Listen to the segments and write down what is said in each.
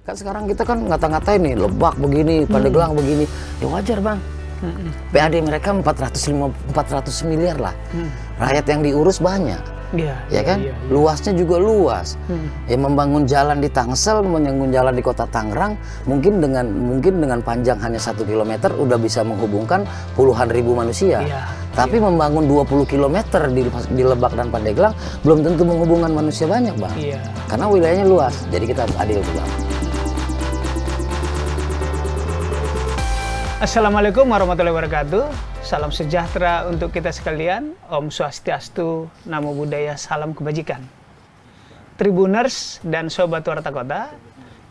Kan sekarang kita kan ngata-ngatain nih, Lebak begini, Pandeglang begini. Ya wajar bang. PAD mereka 400 miliar lah. Rakyat yang diurus banyak. Iya, Ya kan? iya. Luasnya juga luas. Ya membangun jalan di Tangsel, membangun jalan di Kota Tangerang, mungkin dengan panjang hanya 1 kilometer udah bisa menghubungkan puluhan ribu manusia. Iya, Tapi membangun 20 kilometer di Lebak dan Pandeglang belum tentu menghubungkan manusia banyak, Bang. Iya. Karena wilayahnya luas. Jadi kita harus adil tuh, Bang. Assalamualaikum warahmatullahi wabarakatuh. Salam sejahtera untuk kita sekalian. Om Swastiastu, Namo Buddhaya, salam kebajikan. Tribuners dan Sobat Warta Kota,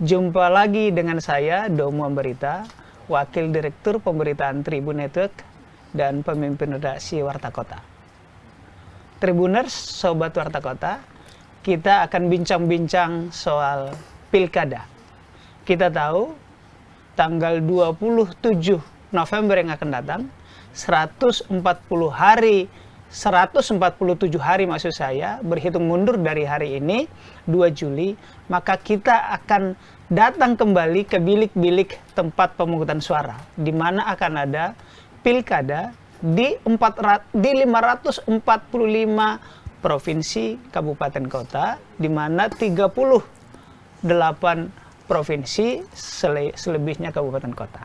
jumpa lagi dengan saya, Domo Ambarita, Wakil Direktur Pemberitaan Tribun Network dan pemimpin redaksi Warta Kota. Tribuners, Sobat Warta Kota, kita akan bincang-bincang soal pilkada. Kita tahu tanggal 27 November yang akan datang, 147 hari maksud saya, berhitung mundur dari hari ini, 2 Juli, maka kita akan datang kembali ke bilik-bilik tempat pemungutan suara, di mana akan ada pilkada di 545 provinsi, kabupaten, kota, di mana 38 provinsi, selebihnya kabupaten kota.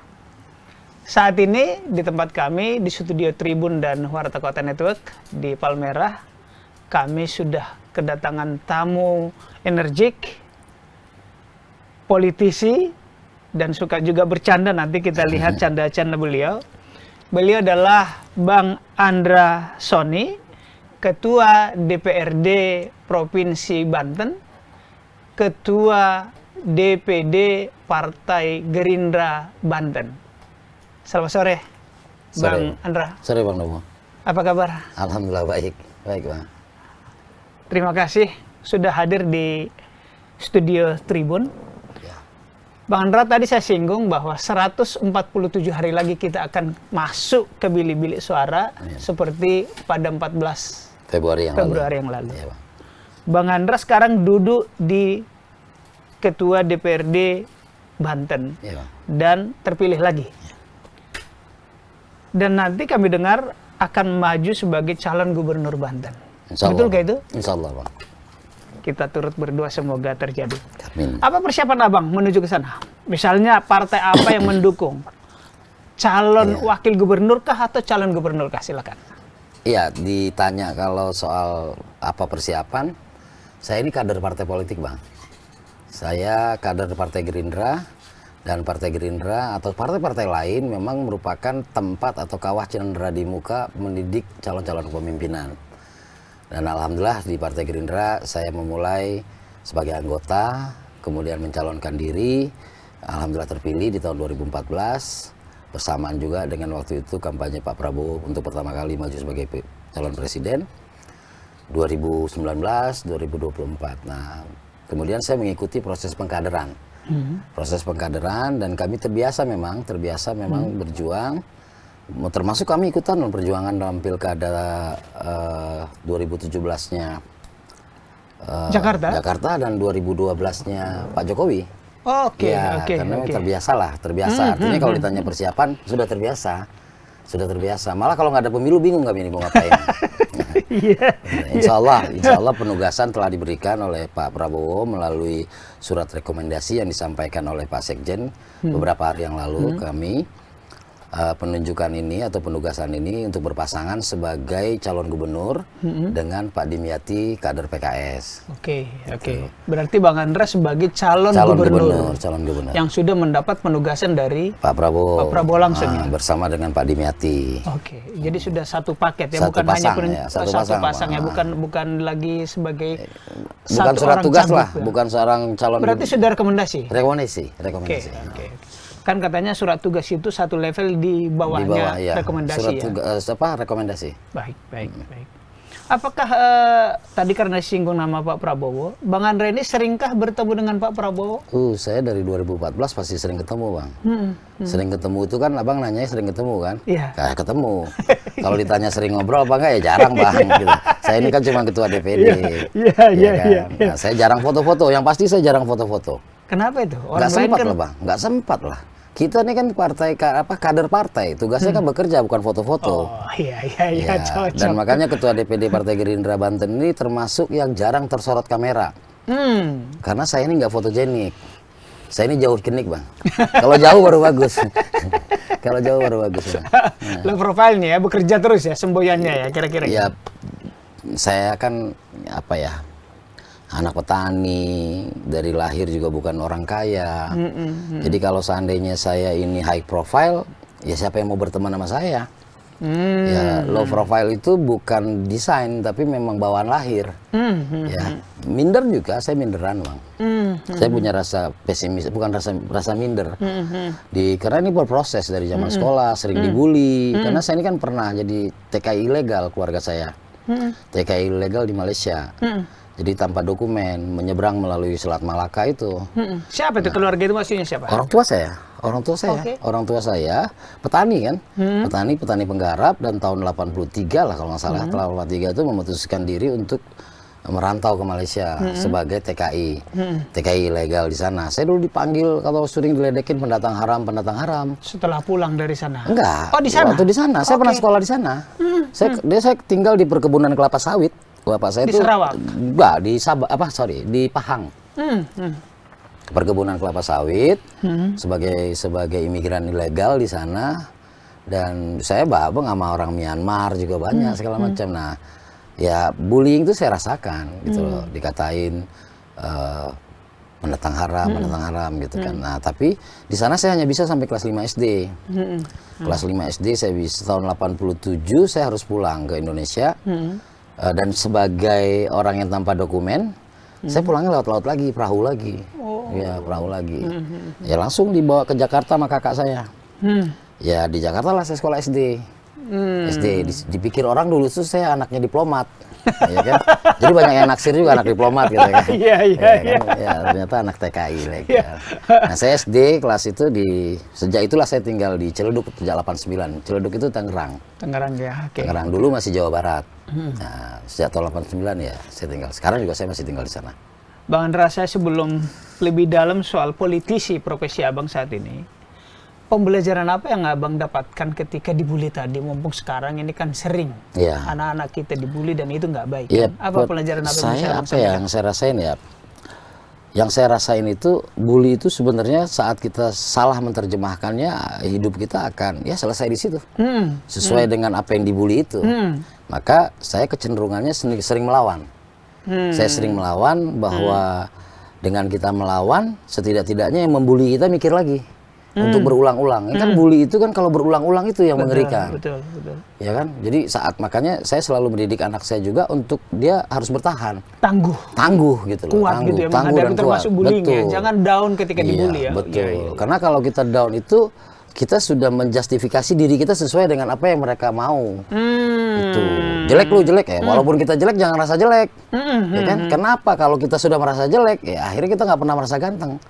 Saat ini di tempat kami di studio Tribun dan Warta Kota Network di Palmerah, kami sudah kedatangan tamu energik, politisi, dan suka juga bercanda. Nanti kita lihat canda-canda beliau. Beliau adalah Bang Andra Soni, Ketua DPRD Provinsi Banten, Ketua DPD Partai Gerindra Banten. Selamat sore, Bang Andra. Sore, Bang Domo. Apa kabar? Alhamdulillah baik. Baik, Bang. Terima kasih sudah hadir di studio Tribun. Ya. Bang Andra, tadi saya singgung bahwa 147 hari lagi kita akan masuk ke bilik-bilik suara seperti pada 14 Februari yang lalu. Ya, Bang. Bang Andra sekarang duduk di Ketua DPRD Banten, Ya, Bang. dan terpilih lagi. Dan nanti kami dengar akan maju sebagai calon gubernur Banten. Betul kayak itu? Insya Allah, Bang. Kita turut berdoa semoga terjadi. Amin. Apa persiapan Abang menuju ke sana? Misalnya partai apa yang mendukung? Calon wakil gubernur kah atau calon gubernur kah? Silakan. Iya, ditanya kalau soal apa persiapan, saya ini kader partai politik, Bang. Saya kader Partai Gerindra, dan Partai Gerindra atau partai-partai lain memang merupakan tempat atau kawah cendera di muka mendidik calon-calon kepemimpinan. Dan alhamdulillah di Partai Gerindra saya memulai sebagai anggota, kemudian mencalonkan diri, alhamdulillah terpilih di tahun 2014, bersamaan juga dengan waktu itu kampanye Pak Prabowo untuk pertama kali maju sebagai calon presiden, 2019, 2024. Nah, kemudian saya mengikuti proses pengkaderan. Proses pengkaderan, dan kami terbiasa memang berjuang, termasuk kami ikutan perjuangan dalam pilkada 2017-nya Jakarta dan 2012-nya Pak Jokowi. Oke. Karena terbiasa. Artinya kalau ditanya persiapan sudah terbiasa. Malah kalau nggak ada pemilu bingung kami ini mau ngapain. Insya Allah penugasan telah diberikan oleh Pak Prabowo melalui surat rekomendasi yang disampaikan oleh Pak Sekjen beberapa hari yang lalu. Kami penunjukan ini atau penugasan ini untuk berpasangan sebagai calon gubernur dengan Pak Dimyati kader PKS. Oke. Berarti Bang Andra sebagai calon gubernur yang sudah mendapat penugasan dari Pak Prabowo langsung ya? Bersama dengan Pak Dimyati. Oke. Jadi sudah satu paket ya, Satu bukan pasang, hanya satu pasang ya, bukan lagi sebagai bukan satu surat orang tugas cagup lah, ya? bukan seorang calon. Berarti sudah rekomendasi. Rekomendasi. Kan katanya surat tugas itu satu level di bawahnya rekomendasi. Rekomendasi. Baik. Apakah tadi karena singgung nama Pak Prabowo, Bang Andra ini seringkah bertemu dengan Pak Prabowo? Saya dari 2014 pasti sering ketemu, Bang. Sering ketemu itu kan, Abang nanyanya sering ketemu kan? Iya. Ketemu. Kalau ditanya sering ngobrol apa enggak, ya jarang, Bang. Gitu. Saya ini kan cuma ketua DPD. Iya. Nah, saya jarang foto-foto. Yang pasti saya jarang foto-foto. Kenapa itu? Nggak Orang lain sempat kan lah bang, nggak sempat lah. Kita ini kan kader partai, tugasnya kan bekerja bukan foto-foto. Oh iya, cocok. Dan makanya ketua DPD Partai Gerindra Banten ini termasuk yang jarang tersorot kamera. Karena saya ini nggak fotogenik. Saya ini jauh genik bang. Kalau jauh baru bagus. Kalau jauh baru bagus. Bang. Low profile-nya ya, bekerja terus ya, semboyannya ya kira-kira. Ya, saya kan apa ya, anak petani, dari lahir juga bukan orang kaya. Jadi kalau seandainya saya ini high profile, ya siapa yang mau berteman sama saya? Ya, low profile itu bukan desain, tapi memang bawaan lahir. Ya, minder juga, saya minderan bang. Saya punya rasa pesimis, bukan rasa minder. Karena ini berproses dari zaman sekolah, sering dibully. Karena saya ini kan pernah jadi TKI ilegal keluarga saya. TKI ilegal di Malaysia. Jadi tanpa dokumen, menyeberang melalui Selat Malaka itu. Siapa itu keluarga itu, maksudnya siapa? Orang tua saya. Orang tua saya petani kan, petani penggarap, dan tahun 83 lah kalau nggak salah, tahun 83 itu memutuskan diri untuk merantau ke Malaysia sebagai TKI ilegal di sana. Saya dulu dipanggil kalau sering diledekin pendatang haram. Setelah pulang dari sana? Enggak. Oh, di sana? Waktu di sana, saya pernah sekolah di sana. Saya tinggal di perkebunan kelapa sawit. Bapak saya di itu Sarawak? Enggak, di Pahang. Perkebunan kelapa sawit sebagai imigran ilegal di sana, dan saya babeng sama orang Myanmar juga banyak segala macam. Nah, ya bullying itu saya rasakan gitu loh, dikatain pendatang haram gitu kan. Nah, tapi di sana saya hanya bisa sampai kelas 5 SD. Kelas 5 SD saya bisa, tahun 87 saya harus pulang ke Indonesia. Dan sebagai orang yang tanpa dokumen, saya pulangnya lewat laut lagi, perahu lagi. Ya, perahu lagi. Ya langsung dibawa ke Jakarta sama kakak saya. Ya di Jakarta lah saya sekolah SD. Dipikir orang dulu tuh saya anaknya diplomat. Ya kan? Jadi banyak yang naksir juga anak diplomat gitu kan. Iya. Ya, ternyata anak TKI legal. Nah, saya SD kelas itu sejak itulah saya tinggal di Ciledug sejak 89. Ciledug itu Tangerang. Tangerang ya, oke. Tangerang dulu masih Jawa Barat. Nah, sejak tahun 89 ya saya tinggal. Sekarang juga saya masih tinggal di sana. Bang Andra, saya sebelum lebih dalam soal politisi profesi abang saat ini, pembelajaran apa yang abang dapatkan ketika dibully tadi? Mumpung sekarang ini kan sering anak-anak kita dibully dan itu nggak baik. Ya, apa pelajaran apa yang saya rasain ya? Yang saya rasain itu bully itu sebenarnya saat kita salah menerjemahkannya, hidup kita akan ya selesai di situ. Sesuai dengan apa yang dibully itu. Maka saya kecenderungannya sering melawan. Saya sering melawan, bahwa dengan kita melawan, setidak-tidaknya yang membuli kita mikir lagi untuk berulang-ulang. Kan bully itu kan kalau berulang-ulang itu yang mengerikan. Betul. Ya kan? Jadi makanya saya selalu mendidik anak saya juga untuk dia harus bertahan. Tangguh gitu loh. Kuat gitu ya, menghadapi termasuk bullying ya. Jangan down ketika dibully ya. Betul. Karena kalau kita down itu, kita sudah menjustifikasi diri kita sesuai dengan apa yang mereka mau. Itu jelek lu jelek ya, walaupun kita jelek jangan rasa jelek. Ya kan? Kenapa kalau kita sudah merasa jelek, ya akhirnya kita nggak pernah merasa ganteng.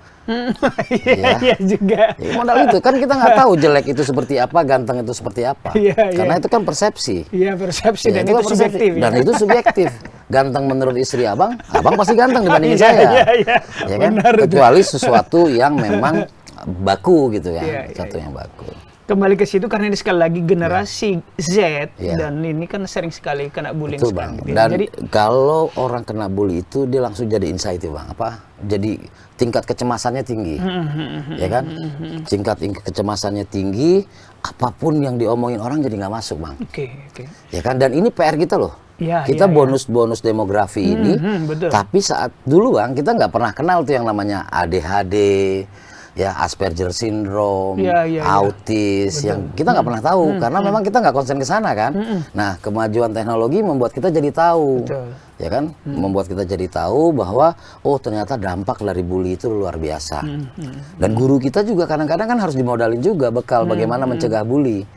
Iya juga. Ya, modal itu kan kita nggak tahu jelek itu seperti apa, ganteng itu seperti apa. Karena itu kan persepsi. Iya, persepsi, dan itu subjektif. Dan itu subjektif. Ganteng menurut istri abang pasti ganteng dibandingin saya. Ya kan? Kecuali sesuatu yang memang baku gitu ya, satu yang baku. Kembali ke situ karena ini sekali lagi generasi Z dan ini kan sering sekali kena bullying sekarang. Gitu. Dan jadi kalau orang kena bully itu dia langsung jadi anxiety bang, jadi tingkat kecemasannya tinggi, ya kan? Tingkat kecemasannya tinggi, apapun yang diomongin orang jadi nggak masuk bang. Ya kan? Dan ini PR kita loh. Kita bonus demografi ini, tapi saat dulu bang kita nggak pernah kenal tuh yang namanya ADHD. Ya, Asperger syndrome, autis, yang kita nggak pernah tahu karena memang kita nggak konsen ke sana kan. Nah, kemajuan teknologi membuat kita jadi tahu, ya kan, membuat kita jadi tahu bahwa ternyata dampak dari bully itu luar biasa. Dan guru kita juga kadang-kadang kan harus dimodalin juga bekal bagaimana mencegah bully,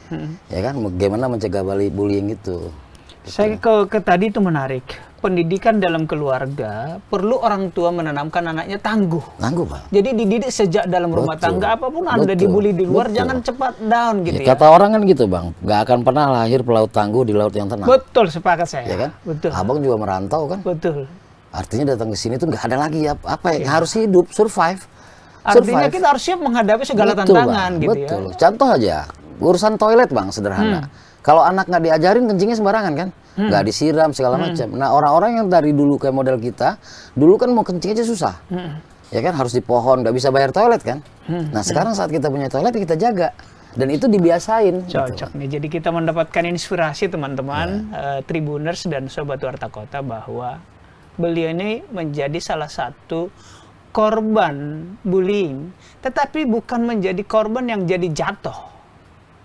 ya kan, bagaimana mencegah bullying itu. Saya ke tadi itu menarik. Pendidikan dalam keluarga perlu orang tua menanamkan anaknya tangguh. Pak. Jadi dididik sejak dalam rumah tangga, apapun Anda dibully di luar jangan cepat down gitu ya. Kata orang kan gitu bang, nggak akan pernah lahir pelaut tangguh di laut yang tenang. Betul, sepakat saya. Ya kan? Betul. Abang juga merantau kan? Betul. Artinya datang ke sini tuh nggak ada lagi harus hidup, survive. Artinya survive. kita harus siap menghadapi segala Betul, tantangan Bang. gitu Betul. ya. Contoh aja, urusan toilet Bang, sederhana. Kalau anak nggak diajarin kencingnya sembarangan kan, nggak disiram segala macam. Nah orang-orang yang dari dulu kayak model kita, dulu kan mau kencing aja susah, ya kan harus di pohon, nggak bisa bayar toilet kan. Nah sekarang saat kita punya toilet kita jaga dan itu dibiasain. Cocok nih. Jadi kita mendapatkan inspirasi teman-teman Tribuners dan Sobat Warta Kota bahwa beliau ini menjadi salah satu korban bullying, tetapi bukan menjadi korban yang jadi jatuh.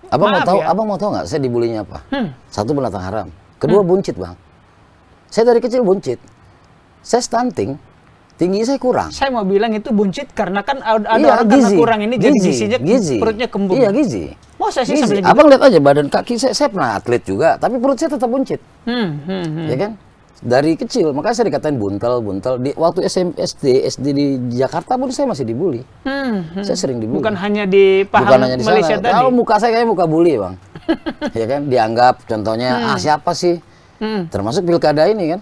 Abang Maaf mau tahu, ya. abang mau tahu nggak saya dibulinya apa? Satu, binatang haram. Kedua, buncit Bang. Saya dari kecil buncit. Saya stunting, tinggi saya kurang. Saya mau bilang itu buncit karena kan ada Iya, orang karena kurang ini jadi gizinya perutnya kembung. Iya, gizi. Masa sih Gizi. sampai gitu? Abang lihat aja badan kaki saya pernah atlet juga, tapi perut saya tetap buncit. Ya kan? Dari kecil, makanya saya dikatain buntel. Waktu SD di Jakarta pun saya masih dibully. Saya sering dibully. Bukan hanya di Bukan paham hanya di Malaysia sana. tadi. Kalau muka saya kayak muka bully, Bang. Ya kan? Dianggap contohnya, siapa sih? Termasuk pilkada ini kan?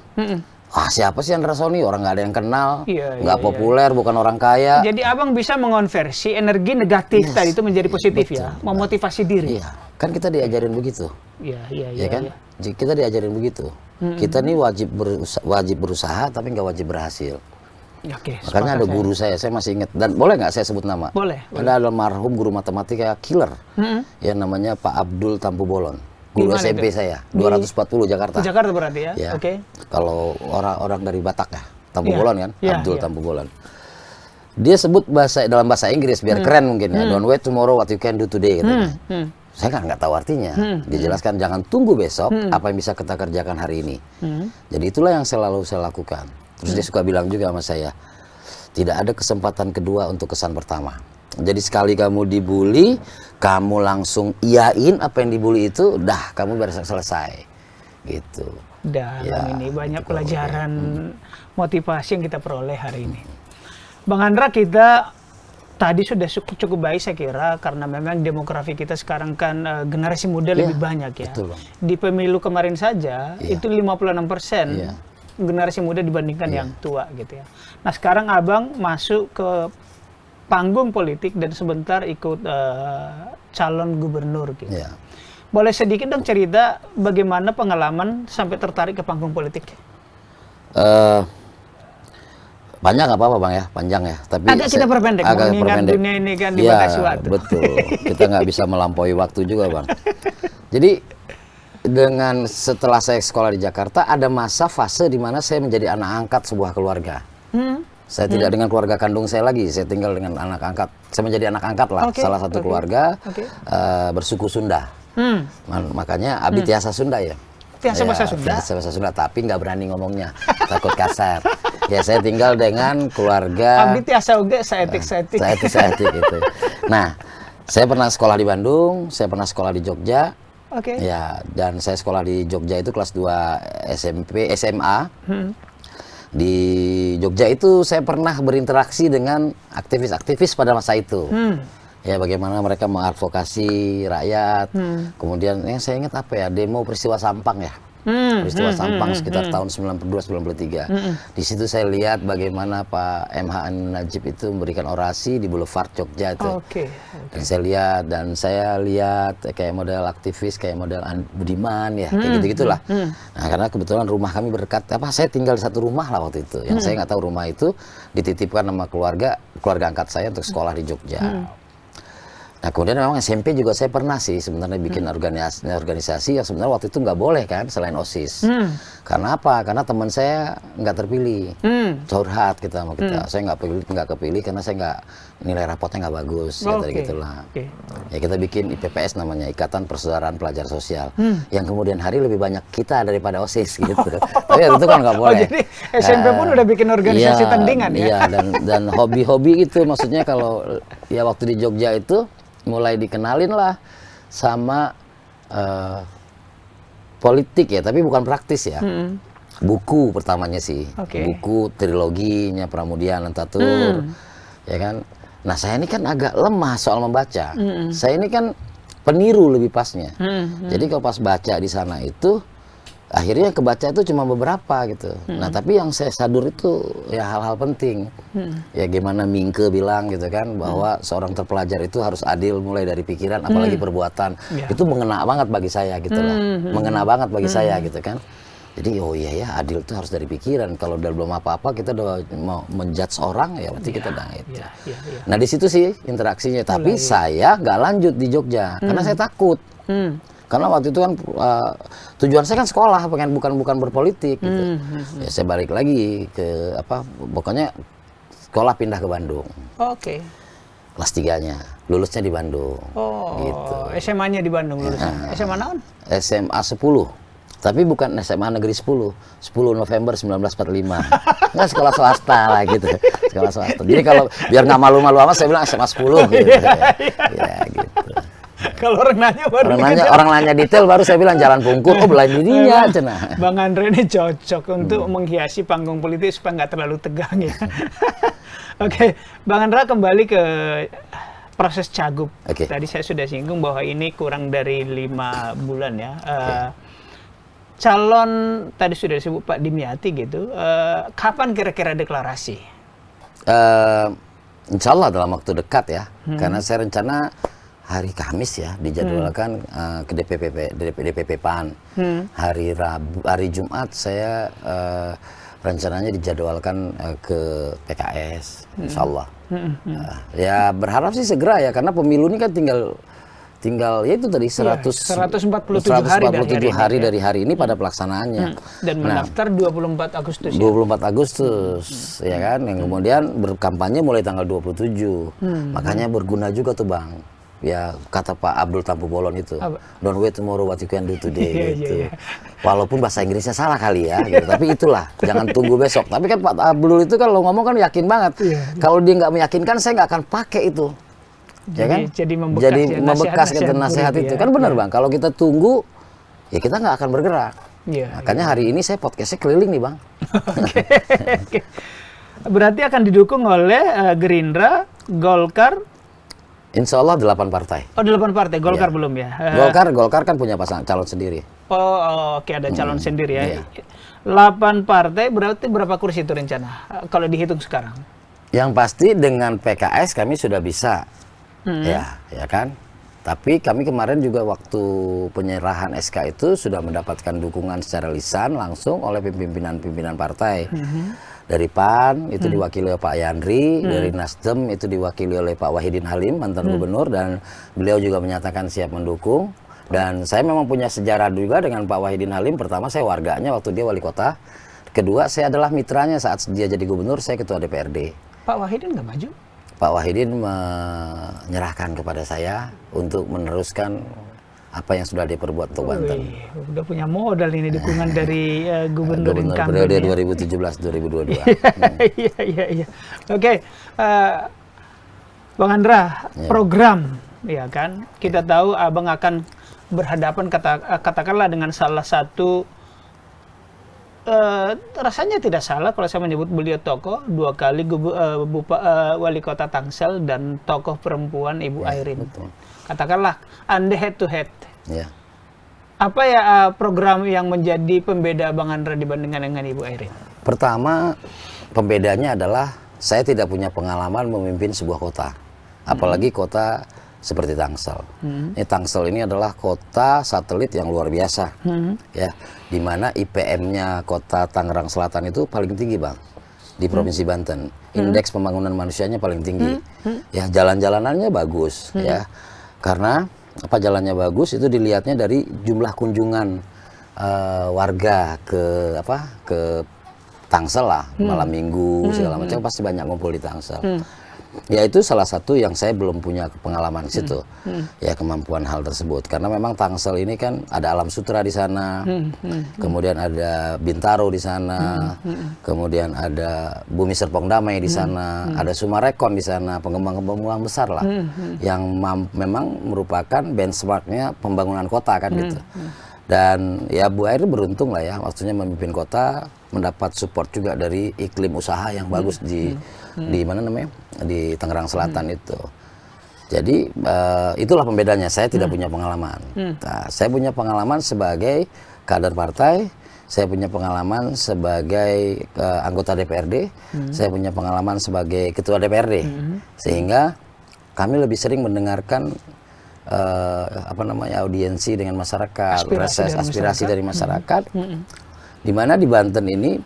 Siapa sih Andra Sony? Orang nggak ada yang kenal, Iya, nggak iya, populer, bukan orang kaya. Jadi abang bisa mengonversi energi negatif tadi itu menjadi positif ya, betul. memotivasi diri. Iya, kan kita diajarin begitu. Iya, Ya kan? Jadi kita diajarin begitu. Kita nih wajib berusaha tapi nggak wajib berhasil. Oke. Makanya ada guru saya masih ingat. Dan boleh nggak saya sebut nama? Boleh. Ada almarhum guru matematika killer. Ya namanya Pak Abdul Tampu Bolon. Guru Di mana SMP itu? saya, 240 Jakarta. Di Jakarta berarti ya? Ya. Oke. Kalau orang dari Batak ya, Tampu Iya. Bolon kan? Iya, Abdul iya. Tampu Bolon. Dia sebut dalam bahasa Inggris biar keren mungkin ya. Don't wait tomorrow what you can do today katanya. Saya kan nggak tahu artinya. Dijelaskan jangan tunggu besok apa yang bisa kita kerjakan hari ini. Jadi itulah yang selalu saya lakukan. Terus dia suka bilang juga sama saya, tidak ada kesempatan kedua untuk kesan pertama. Jadi sekali kamu dibully, kamu langsung iyain apa yang dibully itu, dah kamu beres selesai. Gitu. Dalam Ya, ini banyak gitu kalau pelajaran motivasi yang kita peroleh hari ini. Bang Andra, kita tadi sudah cukup baik saya kira karena memang demografi kita sekarang kan generasi muda lebih banyak ya. betul, Bang. Di pemilu kemarin saja itu 56% Iya. generasi muda dibandingkan yang tua gitu ya. Nah sekarang abang masuk ke panggung politik dan sebentar ikut calon gubernur gitu. Ya. Boleh sedikit dong cerita bagaimana pengalaman sampai tertarik ke panggung politik? Banyak nggak apa-apa Bang ya, panjang ya. Tapi Agak kita perpendek, mengingat dunia ini kan dibatasi waktu. Betul, kita nggak bisa melampaui waktu juga Bang. Jadi setelah saya sekolah di Jakarta, ada masa fase di mana saya menjadi anak angkat sebuah keluarga. Saya tidak dengan keluarga kandung saya lagi, saya tinggal dengan anak angkat. Saya menjadi anak angkat lah, salah satu keluarga bersuku Sunda. Makanya Abi Tiasa Sunda ya. Tiasa bahasa Sunda? Tiasa bahasa Sunda, tapi nggak berani ngomongnya, takut kasar. Ya saya tinggal dengan keluarga. Abdi tiasa oge saetik. Saetik gitu. Nah, saya pernah sekolah di Bandung, saya pernah sekolah di Jogja. Oke. Ya, dan saya sekolah di Jogja itu kelas 2 SMA. Di Jogja itu saya pernah berinteraksi dengan aktivis-aktivis pada masa itu. Ya, bagaimana mereka mengadvokasi rakyat. Kemudian yang saya ingat apa ya, demo peristiwa Sampang ya. Peristiwa Sampang sekitar tahun 92-93. Di situ saya lihat bagaimana Pak MH Najib itu memberikan orasi di Boulevard Jogja itu. Dan saya lihat kayak model aktivis, kayak model Budiman ya, kayak gitu-gitulah. Nah, karena kebetulan rumah kami berdekat, saya tinggal di satu rumah lah waktu itu. Yang saya nggak tahu rumah itu dititipkan sama keluarga angkat saya untuk sekolah di Jogja. Nah kemudian memang SMP juga saya pernah sih sebenarnya bikin organisasi yang sebenarnya waktu itu nggak boleh kan selain OSIS. Karena apa? Karena teman saya nggak terpilih. Curhat kita sama kita. Saya nggak kepilih karena saya nggak nilai rapotnya nggak bagus. Ya tadi gitulah. Ya kita bikin IPPS namanya, Ikatan Persaudaraan Pelajar Sosial. Yang kemudian hari lebih banyak kita daripada OSIS gitu. Tapi itu kan nggak boleh. Oh jadi SMP pun udah bikin organisasi tandingan ya? Iya, dan hobi-hobi itu maksudnya kalau ya waktu di Jogja itu mulai dikenalin lah sama politik ya, tapi bukan praktis ya. Buku pertamanya sih, buku triloginya Pramudia Anantatur, ya kan. Nah saya ini kan agak lemah soal membaca. Saya ini kan peniru lebih pasnya. Jadi kalau pas baca di sana itu akhirnya kebaca itu cuma beberapa gitu. Nah tapi yang saya sadur itu ya hal-hal penting. Ya gimana Mingke bilang gitu kan, bahwa seorang terpelajar itu harus adil mulai dari pikiran apalagi perbuatan. Itu mengena banget bagi saya gitu lah. Mengena banget bagi saya gitu kan. Jadi oh iya ya, adil itu harus dari pikiran. Kalau udah belum apa-apa kita udah mau menjudge orang, ya berarti kita udah itu. Nah di situ sih interaksinya. Tapi saya nggak lanjut di Jogja karena saya takut. Karena waktu itu kan tujuan saya kan sekolah, bukan berpolitik gitu. Ya saya balik lagi ke pokoknya sekolah pindah ke Bandung. Oke. Kelas 3-nya, lulusnya di Bandung. Oh, gitu. SMA-nya di Bandung lulusnya. SMA naon? SMA 10. Tapi bukan SMA Negeri 10 November 1945. Nggak, sekolah swasta lah gitu. Sekolah swasta. Jadi kalau biar nggak malu-malu amat saya bilang SMA 10 gitu. Ya gitu. Kalau orang nanya baru orang nanya detail baru saya bilang Jalan Pungkur, oh bela dirinya cenah. Bang Andre ini cocok untuk menghiasi panggung politik supaya nggak terlalu tegang ya. Oke, Bang Andra kembali ke proses cagup. Tadi saya sudah singgung bahwa ini kurang dari 5 bulan ya. Calon tadi sudah disebut Pak Dimyati gitu. Kapan kira-kira deklarasi? Insya Allah dalam waktu dekat ya. Karena saya rencana hari Kamis ya dijadwalkan ke DPP PAN. Hari Jumat saya rencananya dijadwalkan ke PKS, Insya Allah. Ya berharap sih segera ya, karena pemilu ini kan tinggal ya itu tadi 147 hari dari hari ini pada pelaksanaannya. Dan mendaftar 24 Agustus. 24 Agustus ya kan, yang kemudian berkampanye mulai tanggal 27. Makanya berguna juga tuh Bang. Ya kata Pak Abdul Tampu Bolon itu, don't wait tomorrow what you can do today gitu. Walaupun bahasa Inggrisnya salah kali ya, gitu. Tapi itulah, jangan tunggu besok. Tapi kan Pak Abdul itu kalau ngomong kan yakin banget. Kalau dia nggak meyakinkan, saya nggak akan pakai itu. Ya kan? Jadi membekas nasihat itu. Kan benar Bang, kalau kita tunggu, ya kita nggak akan bergerak. Makanya hari ini saya podcastnya keliling nih Bang. Oke. Berarti akan didukung oleh Gerindra, Golkar, Insya Allah 8 partai. Oh 8 partai, Golkar belum ya? Golkar kan punya pasangan calon sendiri. Oh oke, ada calon sendiri ya. 8 partai berarti berapa kursi itu rencana kalau dihitung sekarang? Yang pasti dengan PKS kami sudah bisa, ya kan. Tapi kami kemarin juga waktu penyerahan SK itu sudah mendapatkan dukungan secara lisan langsung oleh pimpinan partai. Dari PAN itu diwakili oleh Pak Yandri, dari Nasdem itu diwakili oleh Pak Wahidin Halim, mantan gubernur, dan beliau juga menyatakan siap mendukung. Dan saya memang punya sejarah juga dengan Pak Wahidin Halim. Pertama saya warganya waktu dia wali kota. Kedua saya adalah mitranya saat dia jadi gubernur, saya ketua DPRD. Pak Wahidin nggak maju? Pak Wahidin menyerahkan kepada saya untuk meneruskan apa yang sudah diperbuat untuk Banten. Udah punya modal ini dukungan dari gubernur periode 2017-2022. Iya. Oke, Bang Andra, program, ya kan? Kita tahu Abang akan berhadapan katakanlah dengan salah satu rasanya tidak salah kalau saya menyebut beliau tokoh 2 kali wali kota Tangsel dan tokoh perempuan Ibu Airin. Betul. Katakanlah Anda head to head. Apa ya program yang menjadi pembeda Bang Andra dibandingkan dengan Ibu Airin? Pertama, pembedanya adalah saya tidak punya pengalaman memimpin sebuah kota, apalagi kota seperti Tangsel. Tangsel ini adalah kota satelit yang luar biasa, ya, di mana IPM-nya kota Tangerang Selatan itu paling tinggi Bang di Provinsi Banten. Indeks pembangunan manusianya paling tinggi. Ya, jalan-jalanannya bagus, ya. Karena jalannya bagus itu dilihatnya dari jumlah kunjungan warga ke Tangsel lah, malam minggu segala macam pasti banyak ngumpul di Tangsel. Ya itu salah satu yang saya belum punya pengalaman di situ. Ya kemampuan hal tersebut karena memang Tangsel ini kan ada Alam Sutra di sana. Kemudian ada Bintaro di sana. Kemudian ada Bumi Serpong Damai di sana, ada Sumarekon di sana, pengembang-pengembang besar lah. Yang memang merupakan benchmarknya pembangunan kota kan gitu. Dan ya Bu Airin beruntung lah ya, maksudnya memimpin kota, mendapat support juga dari iklim usaha yang bagus di mana namanya, di Tangerang Selatan itu. Jadi itulah pembedanya. Saya tidak punya pengalaman. Nah, saya punya pengalaman sebagai kader partai saya punya pengalaman sebagai anggota DPRD, saya punya pengalaman sebagai ketua DPRD, sehingga kami lebih sering mendengarkan audiensi dengan masyarakat, aspirasi dari masyarakat. Di mana di Banten ini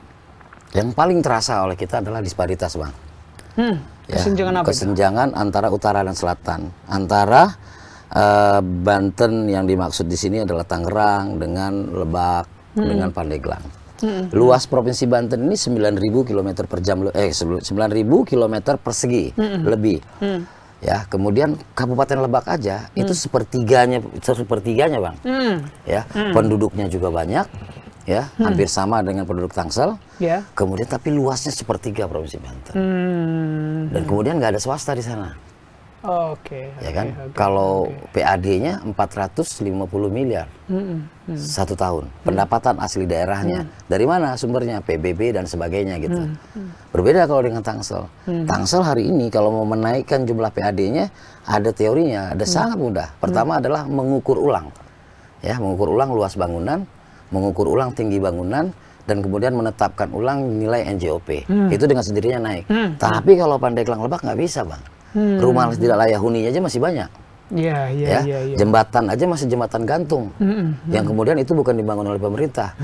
yang paling terasa oleh kita adalah disparitas, Bang. Kesenjangan apa? Kesenjangan antara utara dan selatan, antara Banten yang dimaksud di sini adalah Tangerang dengan Lebak dengan Pandeglang. Luas provinsi Banten ini 9.000 km per jam, 9.000 km persegi lebih. Ya, kemudian Kabupaten Lebak aja itu sepertiganya Bang. Ya, penduduknya juga banyak, ya, hampir sama dengan penduduk Tangsel. Kemudian tapi luasnya sepertiga provinsi Banten. Dan kemudian nggak ada swasta di sana. Ya kan? Kalau PAD-nya 450 miliar satu tahun. Pendapatan asli daerahnya dari mana sumbernya? PBB dan sebagainya gitu. Berbeda kalau dengan Tangsel. Tangsel hari ini kalau mau menaikkan jumlah PAD-nya ada teorinya, ada sangat mudah. Pertama adalah mengukur ulang, ya, mengukur ulang luas bangunan, mengukur ulang tinggi bangunan, dan kemudian menetapkan ulang nilai NJOP. Itu dengan sendirinya naik. Tapi kalau Pandeglang Lebak nggak bisa, Bang. Rumah tidak layak huni aja masih banyak. Ya. Jembatan aja masih jembatan gantung. Yang kemudian itu bukan dibangun oleh pemerintah.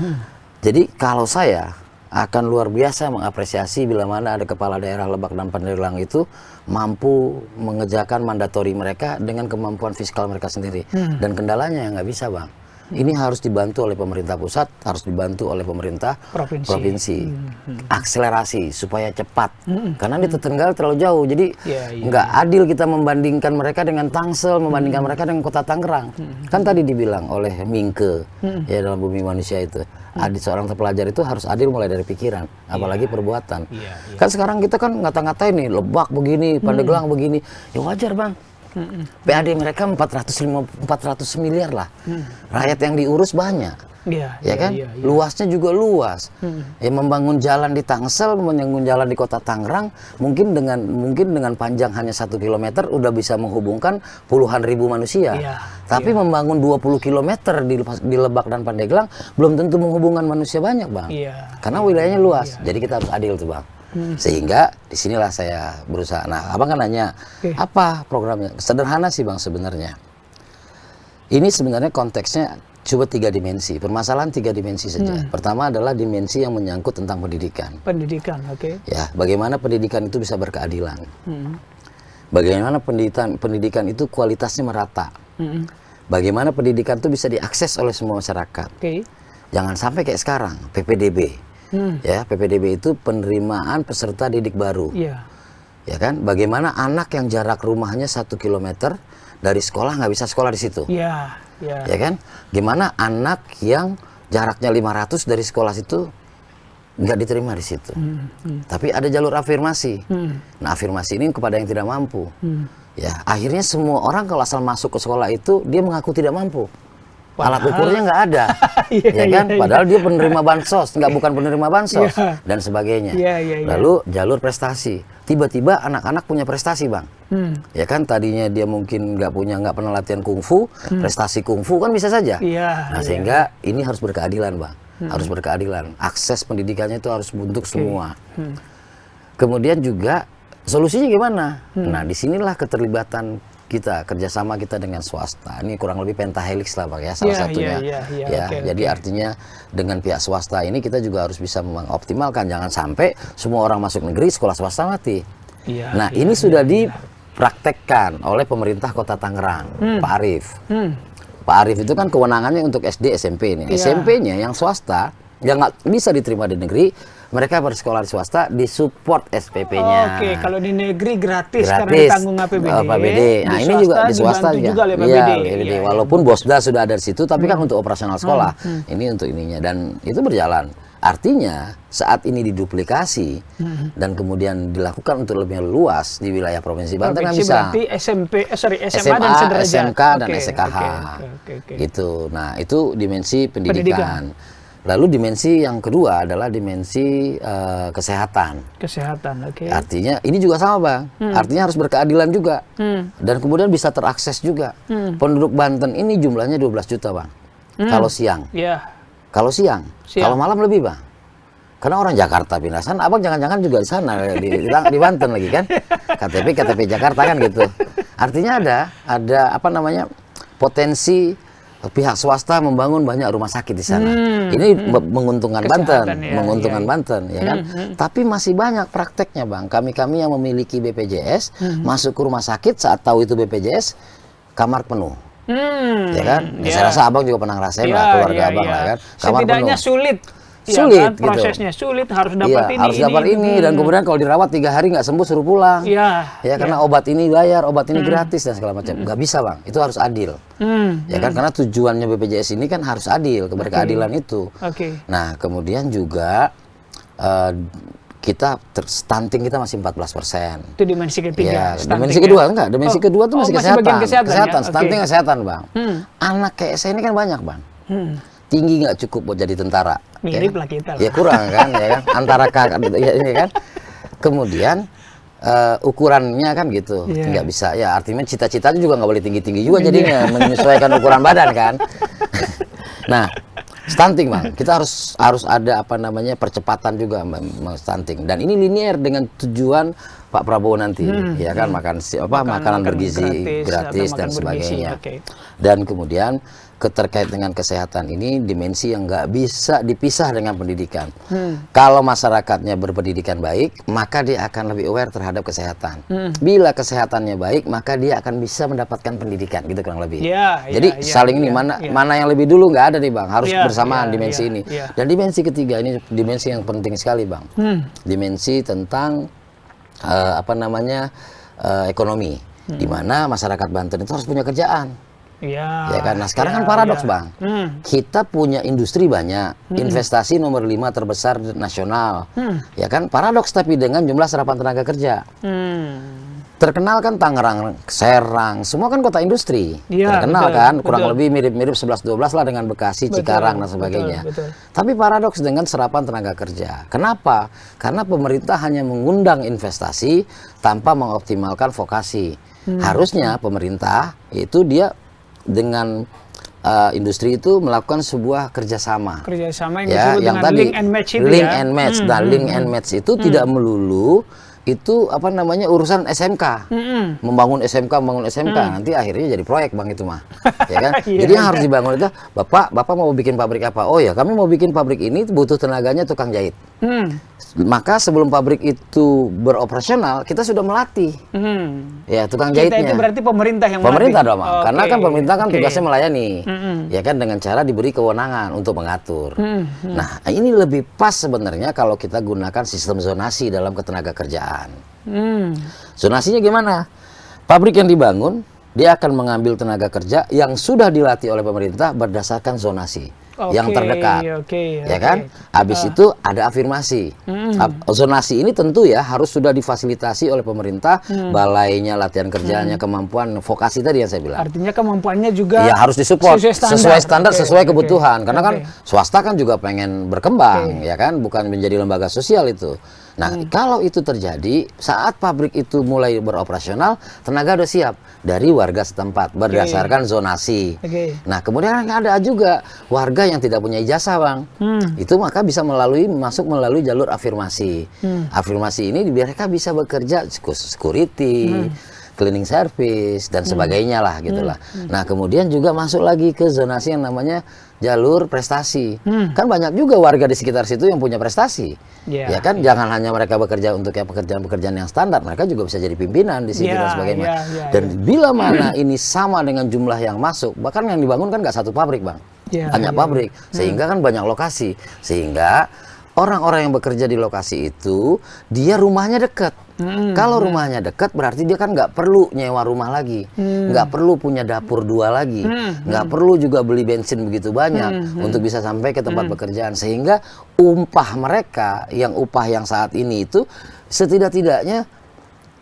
Jadi kalau saya akan luar biasa mengapresiasi bila mana ada kepala daerah Lebak dan Pandeglang itu mampu mengerjakan mandatori mereka dengan kemampuan fiskal mereka sendiri. Dan kendalanya yang nggak bisa, Bang. Ini harus dibantu oleh pemerintah pusat, harus dibantu oleh pemerintah provinsi. Akselerasi supaya cepat. Karena di Tetenggal terlalu jauh. Jadi nggak adil kita membandingkan mereka dengan Tangsel, membandingkan mereka dengan kota Tangerang. Kan tadi dibilang oleh Mingke, ya, dalam Bumi Manusia itu. Seorang terpelajar itu harus adil mulai dari pikiran, apalagi perbuatan. Kan sekarang kita kan ngata-ngatain nih, Lebak begini, Pandeglang begini. Ya wajar, Bang. PAD mereka 400 miliar lah. Rakyat yang diurus banyak. Ya kan? Luasnya juga luas. Ya, membangun jalan di Tangsel, membangun jalan di kota Tangerang, mungkin dengan panjang hanya 1 kilometer udah bisa menghubungkan puluhan ribu manusia. Tapi membangun 20 kilometer di Lebak dan Pandeglang belum tentu menghubungkan manusia banyak, Bang. Karena wilayahnya luas. Jadi kita harus adil tuh, Bang. Sehingga disinilah saya berusaha. Nah, Abang kan nanya, apa programnya? Sederhana sih, Bang, sebenarnya. Ini sebenarnya konteksnya coba 3 dimensi. Permasalahan 3 dimensi saja. Pertama adalah dimensi yang menyangkut tentang pendidikan. Pendidikan, Ya, bagaimana pendidikan itu bisa berkeadilan. Bagaimana pendidikan itu kualitasnya merata. Bagaimana pendidikan itu bisa diakses oleh semua masyarakat. Jangan sampai kayak sekarang, PPDB. Ya, PPDB itu penerimaan peserta didik baru. Ya kan? Bagaimana anak yang jarak rumahnya 1 kilometer dari sekolah nggak bisa sekolah di situ. Ya kan? Gimana anak yang jaraknya 500 dari sekolah situ nggak diterima di situ. Tapi ada jalur afirmasi. Nah, afirmasi ini kepada yang tidak mampu. Ya, akhirnya semua orang kalau asal masuk ke sekolah itu dia mengaku tidak mampu. Alat ukurnya nggak ada, ya kan? Padahal dia penerima bansos, bukan penerima bansos dan sebagainya. Lalu jalur prestasi, tiba-tiba anak-anak punya prestasi, Bang. Ya kan? Tadinya dia mungkin nggak pernah latihan kungfu, prestasi kungfu kan bisa saja. Nah, sehingga ini harus berkeadilan, Bang. Harus berkeadilan. Akses pendidikannya itu harus untuk semua. Kemudian juga solusinya gimana? Nah, disinilah keterlibatan kita, kerjasama kita dengan swasta. Ini kurang lebih pentahelix lah, Pak, ya, salah satunya. Jadi artinya dengan pihak swasta ini kita juga harus bisa mengoptimalkan. Jangan sampai semua orang masuk negeri, sekolah swasta mati. Nah, ini sudah dipraktekkan oleh pemerintah Kota Tangerang, Pak Arief. Pak Arief itu kan kewenangannya untuk SD, SMP ini. SMP-nya yang swasta, yang nggak bisa diterima di negeri, mereka bersekolah di swasta, disupport SPP-nya. Kalau di negeri gratis karena ditanggung APBD. Nah, ini juga di swasta juga. Iya, walaupun Bosda sudah ada di situ, tapi kan untuk operasional sekolah. Ini untuk ininya, dan itu berjalan. Artinya saat ini diduplikasi dan kemudian dilakukan untuk lebih luas di wilayah Provinsi Banten kan bisa. Berarti SMA dan sederajat. SMK dan SKH. Gitu. Nah, itu dimensi pendidikan. Lalu dimensi yang kedua adalah dimensi kesehatan. Artinya ini juga sama, Bang. Artinya harus berkeadilan juga. Dan kemudian bisa terakses juga. Penduduk Banten ini jumlahnya 12 juta, Bang. Kalau siang. Kalau siang. Siang. Kalau malam lebih bang. Karena orang Jakarta pindah sana, abang jangan-jangan juga di sana di Banten lagi kan, KTP Jakarta kan gitu. Artinya ada apa namanya potensi pihak swasta membangun banyak rumah sakit di sana. Ini menguntungkan Banten, ya, menguntungkan ya. Banten, ya kan. Tapi masih banyak prakteknya bang. Kami yang memiliki BPJS masuk ke rumah sakit saat tahu itu BPJS, kamar penuh. Ya kan? Saya rasa abang juga pernah ngerasain lah, keluarga abang lah kan. Kamar setidaknya penuh. sulit. Sulit, ya kan? gitu. Prosesnya sulit, harus dapat ini. Harus dapat ini, dan kemudian kalau dirawat 3 hari nggak sembuh suruh pulang. Ya karena obat ini bayar, obat ini gratis dan segala macam. Nggak bisa bang, itu harus adil. Ya kan, karena tujuannya BPJS ini kan harus adil, keberkeadilan itu. Nah kemudian juga kita stunting kita masih 14%. Itu dimensi ketiga. Ya, dimensi kedua enggak, dimensi kedua itu masih kesehatan. Kesehatan, ya? Stunting kesehatan bang. Anak kayak saya ini kan banyak bang. Tinggi nggak cukup buat jadi tentara. Mirip lah kita lah. Ya kurang kan, ya kan. Antara kakak, ya kan. Kemudian ukurannya kan gitu, nggak bisa. Ya artinya cita-citanya juga nggak boleh tinggi-tinggi juga jadinya, menyesuaikan ukuran badan kan. Nah, stunting bang, kita harus ada apa namanya percepatan juga stunting. Dan ini linear dengan tujuan Pak Prabowo nanti, ya kan, makanan bergizi gratis dan sebagainya. Dan kemudian terkait dengan kesehatan ini dimensi yang nggak bisa dipisah dengan pendidikan. Kalau masyarakatnya berpendidikan baik, maka dia akan lebih aware terhadap kesehatan. Bila kesehatannya baik, maka dia akan bisa mendapatkan pendidikan, gitu kurang lebih. Jadi saling ini mana yang lebih dulu nggak ada nih bang, harus bersamaan dimensi ini. Dan dimensi ketiga ini dimensi yang penting sekali bang. Dimensi tentang apa namanya ekonomi, di mana masyarakat Banten itu harus punya kerjaan. Ya kan, nah sekarang kan paradoks bang, kita punya industri banyak, investasi nomor 5 terbesar nasional, ya kan, paradoks tapi dengan jumlah serapan tenaga kerja. Terkenal kan Tangerang, Serang, semua kan kota industri, terkenal kan, kurang lebih mirip-mirip 11-12 lah dengan Bekasi, Cikarang dan sebagainya. Tapi paradoks dengan serapan tenaga kerja. Kenapa? Karena pemerintah hanya mengundang investasi tanpa mengoptimalkan vokasi. Harusnya pemerintah itu dia dengan industri itu melakukan sebuah kerjasama yang yang tadi link and match. Nah, link and match itu tidak melulu itu apa namanya urusan SMK, membangun SMK nanti akhirnya jadi proyek bang itu mah, ya kan. Jadi yang harus dibangun itu, bapak mau bikin pabrik apa? Oh ya, kami mau bikin pabrik ini butuh tenaganya tukang jahit. Maka sebelum pabrik itu beroperasional, kita sudah melatih ya tukang jahitnya. Itu berarti pemerintah yang melatih dong, karena kan pemerintah kan tugasnya melayani, ya kan, dengan cara diberi kewenangan untuk mengatur. Nah ini lebih pas sebenarnya kalau kita gunakan sistem zonasi dalam ketenaga kerjaan. Zonasinya gimana? Pabrik yang dibangun, dia akan mengambil tenaga kerja yang sudah dilatih oleh pemerintah berdasarkan zonasi yang terdekat, ya kan? Habis itu ada afirmasi. Zonasi ini tentu ya harus sudah difasilitasi oleh pemerintah, balainya, latihan kerjanya, kemampuan vokasi tadi yang saya bilang. Artinya kemampuannya juga ya harus disupport sesuai standar, sesuai kebutuhan. Karena kan swasta kan juga pengen berkembang, ya kan? Bukan menjadi lembaga sosial itu. Nah, kalau itu terjadi saat pabrik itu mulai beroperasional, tenaga udah siap dari warga setempat berdasarkan zonasi. Nah, kemudian ada juga warga yang tidak punya ijazah, bang. Itu maka bisa masuk melalui jalur afirmasi. Afirmasi ini mereka bisa bekerja security, cleaning service dan sebagainya lah gitulah. Nah, kemudian juga masuk lagi ke zonasi yang namanya jalur prestasi. Kan banyak juga warga di sekitar situ yang punya prestasi. Ya kan, jangan hanya mereka bekerja untuk pekerjaan-pekerjaan yang standar, mereka juga bisa jadi pimpinan di situ dan sebagainya. Dan bila mana ini sama dengan jumlah yang masuk, bahkan yang dibangun kan nggak satu pabrik, bang. Banyak pabrik, sehingga kan banyak lokasi. Sehingga orang-orang yang bekerja di lokasi itu, dia rumahnya dekat. Kalau rumahnya dekat berarti dia kan nggak perlu nyewa rumah lagi, nggak perlu punya dapur 2 lagi, nggak perlu juga beli bensin begitu banyak untuk bisa sampai ke tempat pekerjaan. Sehingga upah yang saat ini itu setidak-tidaknya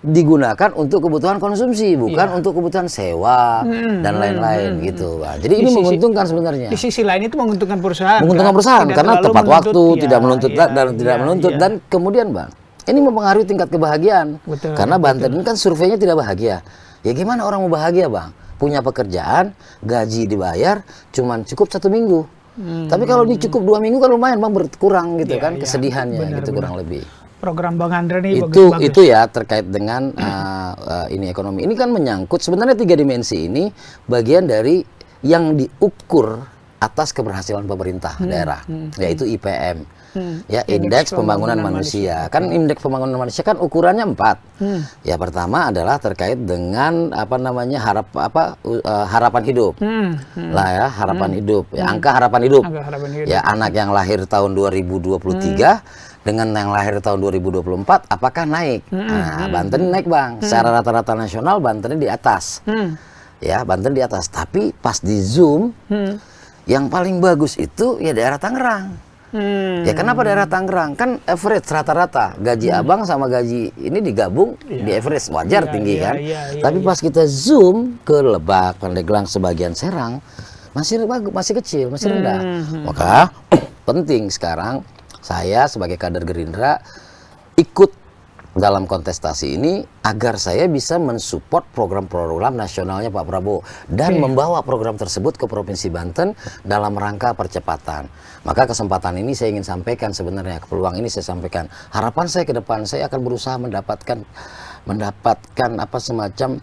digunakan untuk kebutuhan konsumsi, bukan untuk kebutuhan sewa dan lain-lain gitu. Jadi ini menguntungkan sebenarnya. Di sisi lain itu menguntungkan perusahaan. Menguntungkan perusahaan karena tepat waktu, tidak menuntut dan kemudian, bang, ini mempengaruhi tingkat kebahagiaan. Karena Banten ini kan surveinya tidak bahagia. Ya gimana orang mau bahagia, bang? Punya pekerjaan, gaji dibayar, cuman cukup 1 minggu. Tapi kalau ini cukup 2 minggu kan lumayan bang, berkurang gitu Iya, kan iya. kesedihannya Benar, gitu benar. kurang lebih. Program Bang Andre nih Itu bagus. ya terkait dengan ini ekonomi. Ini kan menyangkut sebenarnya 3 dimensi ini bagian dari yang diukur atas keberhasilan pemerintah daerah, yaitu IPM. Ya, Indeks Pembangunan Manusia. Kan Indeks Pembangunan Manusia kan ukurannya 4. Ya, pertama adalah terkait dengan apa namanya harapan hidup. Lah ya, harapan hidup. Ya, angka harapan hidup. Angka harapan hidup. Ya, anak yang lahir tahun 2023 dengan yang lahir tahun 2024 apakah naik? Nah, Banten naik, Bang. Secara rata-rata nasional Banten di atas. Ya, Banten di atas. Tapi pas di zoom yang paling bagus itu ya daerah Tangerang. Ya kenapa daerah Tangerang? Kan average rata-rata gaji abang sama gaji ini digabung di average wajar tinggi kan. Tapi pas kita zoom ke Lebak, Pandeglang, sebagian Serang masih bagus, masih kecil, masih rendah. Maka penting sekarang saya sebagai kader Gerindra ikut dalam kontestasi ini agar saya bisa mensupport program-program nasionalnya Pak Prabowo dan membawa program tersebut ke Provinsi Banten dalam rangka percepatan. Maka kesempatan ini saya ingin sampaikan sebenarnya, peluang ini saya sampaikan. Harapan saya ke depan saya akan berusaha mendapatkan apa semacam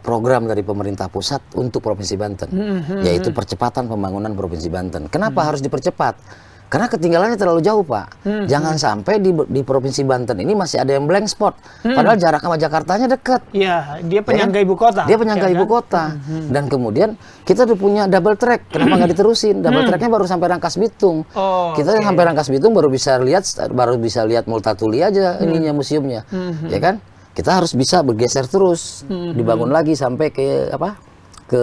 program dari pemerintah pusat untuk Provinsi Banten, yaitu percepatan pembangunan Provinsi Banten. Kenapa harus dipercepat? Karena ketinggalannya terlalu jauh, Pak. Jangan sampai di Provinsi Banten ini masih ada yang blank spot. Padahal jarak sama Jakartanya dekat. Iya, dia penyangga ibu kota. Dia penyangga ibu kota. Dan kemudian kita udah punya double track. Kenapa nggak diterusin? Double tracknya baru sampai Rangkas Bitung. Kita sampai Rangkas Bitung baru bisa lihat Multatuli aja ininya museumnya. Ya kan? Kita harus bisa bergeser terus. Dibangun lagi sampai ke ke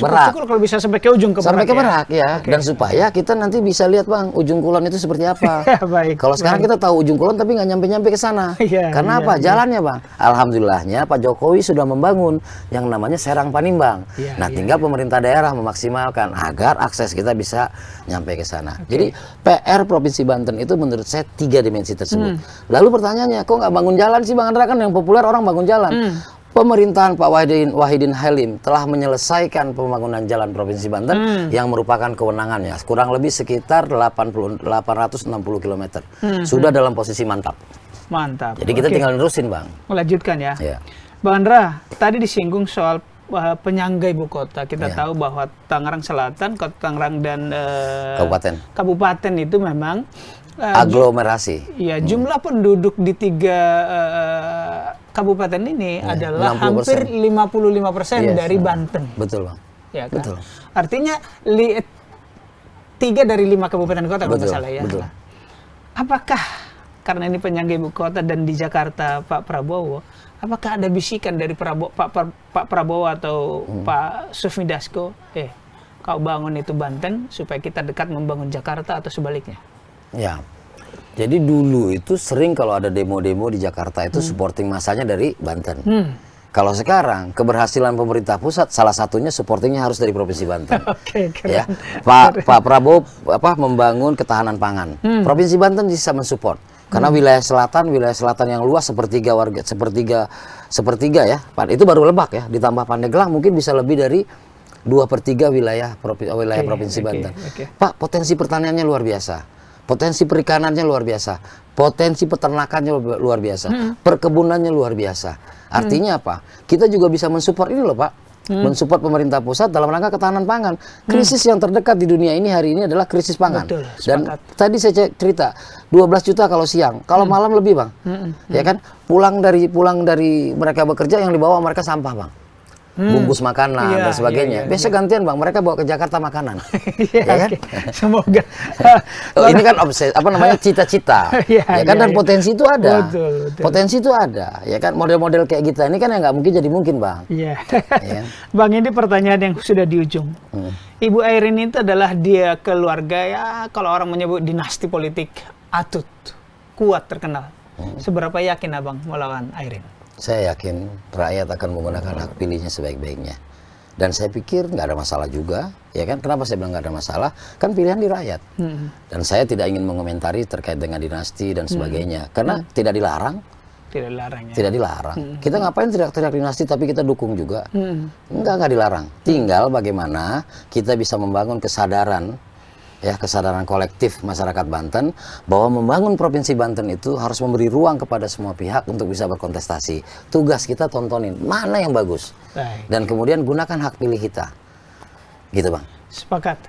Merak. Kalau bisa sampai ke ujung ke sampai ke Merak ya. Dan supaya kita nanti bisa lihat Bang ujung kulon itu seperti apa. Baik. Kalau sekarang kita tahu ujung kulon tapi nggak nyampe-nyampe ke sana. Karena apa? Jalannya Bang. Alhamdulillahnya Pak Jokowi sudah membangun yang namanya Serang Panimbang. Tinggal pemerintah daerah memaksimalkan agar akses kita bisa nyampe ke sana. Jadi PR Provinsi Banten itu menurut saya 3 dimensi tersebut. Lalu pertanyaannya, kok nggak bangun jalan sih Bang Andra? Kan yang populer orang bangun jalan. Pemerintahan Pak Wahidin Halim telah menyelesaikan pembangunan jalan Provinsi Banten yang merupakan kewenangannya. Kurang lebih sekitar 860 km. Sudah dalam posisi mantap. Mantap. Jadi kita tinggal nerusin, Bang. Melanjutkan ya. Ya. Bang Andra, tadi disinggung soal penyangga ibu kota. Kita tahu bahwa Tangerang Selatan, Kota Tangerang dan kabupaten itu memang aglomerasi. Iya, jumlah penduduk di 3 kabupaten ini adalah 60%. hampir 55% dari Banten. Betul, Bang. Ya kan? Betul. Artinya 3 dari 5 kabupaten kota kalau nggak salah ya. Betul. Apakah karena ini penyangga ibu kota dan di Jakarta Pak Prabowo, apakah ada bisikan dari Pak Prabowo atau Pak Sufmi Dasko, kau bangun itu Banten supaya kita dekat membangun Jakarta atau sebaliknya? Ya. Jadi dulu itu sering kalau ada demo-demo di Jakarta itu supporting masanya dari Banten. Kalau sekarang keberhasilan pemerintah pusat salah satunya supportingnya harus dari Provinsi Banten. Ya. Pak Prabowo membangun ketahanan pangan. Provinsi Banten bisa mensupport. Karena wilayah selatan yang luas sepertiga ya. Itu baru Lebak ya, ditambah Pandeglang mungkin bisa lebih dari 2/3 wilayah Provinsi Banten. Pak, potensi pertaniannya luar biasa. Potensi perikanannya luar biasa, potensi peternakannya luar biasa, perkebunannya luar biasa. Artinya apa? Kita juga bisa mensupport ini loh Pak, mensupport pemerintah pusat dalam rangka ketahanan pangan. Krisis yang terdekat di dunia ini hari ini adalah krisis pangan. Betul, dan tadi saya cerita 12 juta kalau siang, kalau malam lebih Bang. Ya kan? Pulang dari mereka bekerja yang dibawa mereka sampah Bang. Bungkus makanan dan sebagainya. Biasa gantian Bang, mereka bawa ke Jakarta makanan. Ya kan? Semoga. Ini kan cita-cita. Ya kan, dan potensi itu ada. Betul. Potensi itu ada. Ya kan, model-model kayak kita ini kan yang nggak mungkin jadi mungkin Bang. Iya. Ya. Bang, ini pertanyaan yang sudah di ujung. Ibu Airin itu adalah dia keluarga ya, kalau orang menyebut dinasti politik atut, kuat, terkenal. Seberapa yakin Abang melawan Airin? Saya yakin rakyat akan menggunakan hak pilihnya sebaik-baiknya. Dan saya pikir nggak ada masalah juga. Ya kan, kenapa saya bilang nggak ada masalah? Kan pilihan di rakyat. Dan saya tidak ingin mengomentari terkait dengan dinasti dan sebagainya. Karena tidak dilarang. Tidak dilarang ya? Tidak dilarang. Kita ngapain teriak-teriak dinasti tapi kita dukung juga? Enggak dilarang. Tinggal bagaimana kita bisa membangun kesadaran ya kesadaran kolektif masyarakat Banten bahwa membangun Provinsi Banten itu harus memberi ruang kepada semua pihak untuk bisa berkontestasi. Tugas kita tontonin mana yang bagus. Baik. Dan kemudian gunakan hak pilih kita. Gitu, Bang. Sepakat.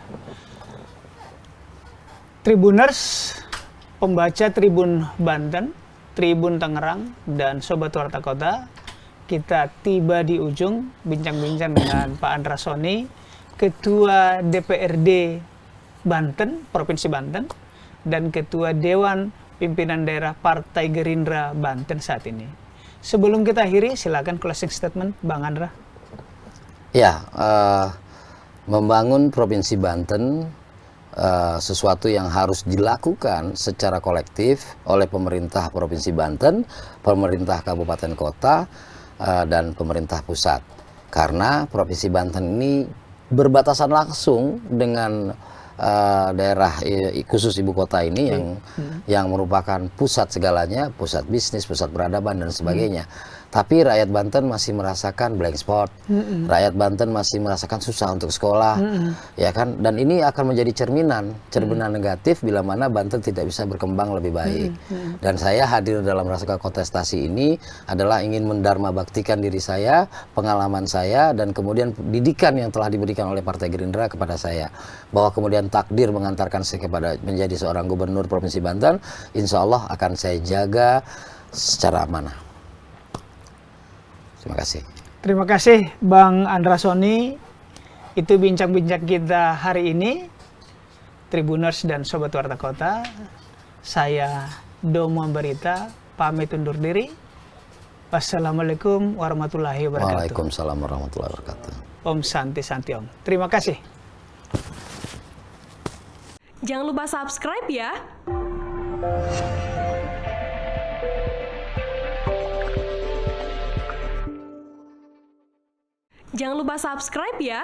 Tribuners, pembaca Tribun Banten, Tribun Tangerang, dan Sobat Warta Kota, kita tiba di ujung bincang-bincang dengan Pak Andra Soni, Ketua DPRD Banten, Provinsi Banten, dan Ketua Dewan Pimpinan Daerah Partai Gerindra Banten saat ini. Sebelum kita akhiri, silakan closing statement, Bang Andra. Ya, membangun Provinsi Banten sesuatu yang harus dilakukan secara kolektif oleh pemerintah Provinsi Banten, pemerintah Kabupaten Kota, dan pemerintah pusat. Karena Provinsi Banten ini berbatasan langsung dengan daerah khusus ibu kota ini yang merupakan pusat segalanya, pusat bisnis, pusat peradaban dan sebagainya. Tapi rakyat Banten masih merasakan blank spot, rakyat Banten masih merasakan susah untuk sekolah, ya kan? Dan ini akan menjadi cerminan negatif bila mana Banten tidak bisa berkembang lebih baik. Dan saya hadir dalam rangka kontestasi ini adalah ingin mendharma baktikan diri saya, pengalaman saya, dan kemudian didikan yang telah diberikan oleh Partai Gerindra kepada saya, bahwa kemudian takdir mengantarkan saya kepada menjadi seorang gubernur Provinsi Banten, insya Allah akan saya jaga secara amanah. Terima kasih. Terima kasih Bang Andra Soni. Itu bincang-bincang kita hari ini. Tribuners dan Sobat Warta Kota. Saya Domo Barita, pamit undur diri. Wassalamualaikum warahmatullahi wabarakatuh. Waalaikumsalam warahmatullahi wabarakatuh. Om Santi Santi Om. Terima kasih. Jangan lupa subscribe ya. Jangan lupa subscribe ya.